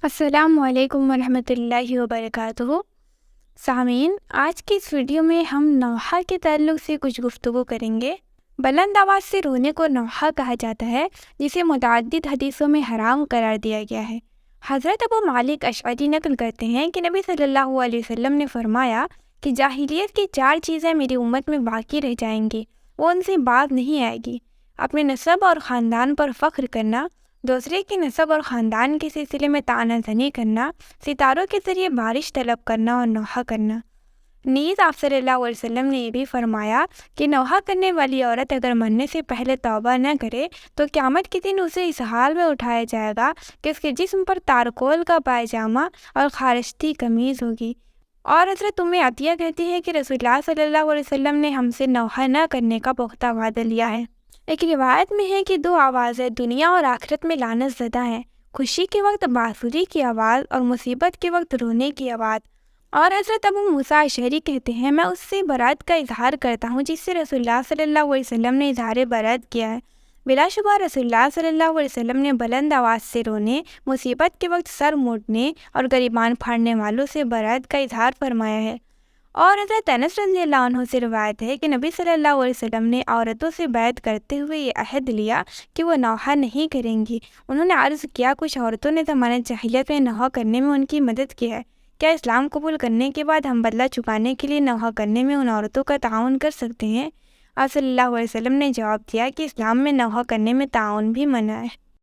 السلام علیکم ورحمۃ اللہ وبرکاتہ۔ سامعین، آج کی اس ویڈیو میں ہم نوحہ کے تعلق سے کچھ گفتگو کریں گے۔ بلند آواز سے رونے کو نوحہ کہا جاتا ہے، جسے متعدد حدیثوں میں حرام قرار دیا گیا ہے۔ حضرت ابو مالک اشعری نقل کرتے ہیں کہ نبی صلی اللہ علیہ وسلم نے فرمایا کہ جاہلیت کی 4 چیزیں میری امت میں باقی رہ جائیں گی، وہ ان سے باز نہیں آئے گی: اپنے نسب اور خاندان پر فخر کرنا، دوسرے کے نسب اور خاندان کے سلسلے میں طعنہ زنی کرنا، ستاروں کے ذریعے بارش طلب کرنا اور نوحہ کرنا۔ نیز آپ صلی اللہ علیہ وسلم نے یہ بھی فرمایا کہ نوحہ کرنے والی عورت اگر مرنے سے پہلے توبہ نہ کرے تو قیامت کے دن اسے اس حال میں اٹھایا جائے گا کہ اس کے جسم پر تارکول کا پائجامہ اور خارشتی قمیض ہوگی۔ اور حضرت ام عطیہ کہتی ہے کہ رسول اللہ صلی اللہ علیہ وسلم نے ہم سے نوحہ نہ کرنے کا پختہ وعدہ لیا ہے۔ ایک روایت میں ہے کہ 2 آوازیں دنیا اور آخرت میں لعنت زدہ ہیں: خوشی کے وقت بانسری کی آواز اور مصیبت کے وقت رونے کی آواز۔ اور حضرت ابو موسیٰ اشعری کہتے ہیں، میں اس سے برات کا اظہار کرتا ہوں جس سے رسول اللہ صلی اللہ علیہ وسلم نے اظہار برات کیا ہے۔ بلا شبہ رسول اللہ صلی اللہ علیہ وسلم نے بلند آواز سے رونے، مصیبت کے وقت سر موڑنے اور گریبان پھاڑنے والوں سے برات کا اظہار فرمایا ہے۔ اور حضرت انس رضی اللہ عنہ سے روایت ہے کہ نبی صلی اللہ علیہ وسلم نے عورتوں سے بیعت کرتے ہوئے یہ عہد لیا کہ وہ نوحہ نہیں کریں گی۔ انہوں نے عرض کیا، کچھ عورتوں نے زمانہ جاہلیت میں نوحہ کرنے میں ان کی مدد کی ہے، کیا اسلام قبول کرنے کے بعد ہم بدلہ چکانے کے لیے نوحہ کرنے میں ان عورتوں کا تعاون کر سکتے ہیں؟ آپ صلی اللہ علیہ وسلم نے جواب دیا کہ اسلام میں نوحہ کرنے میں تعاون بھی منع ہے۔